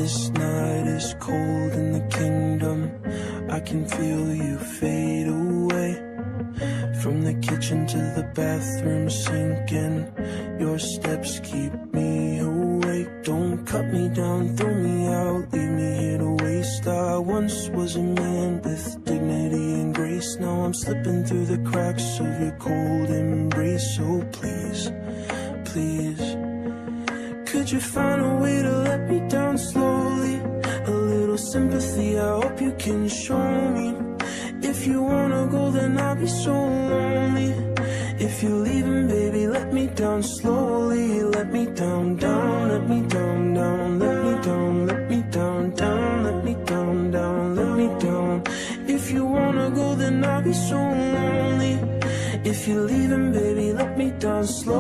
This night is cold in the kingdom. I can feel you fade away. From the kitchen to the bathroom sinking, your steps keep me awake. Don't cut me down, throw me out, leave me here to waste. I once was a man with dignity and grace. Now I'm slipping through the cracks of your cold embrace. So please, please, could you find a way to let me down slowly? A little sympathy, I hope you can show me. If you wanna go, then I'll be so lonely. If you're leaving, baby, let me down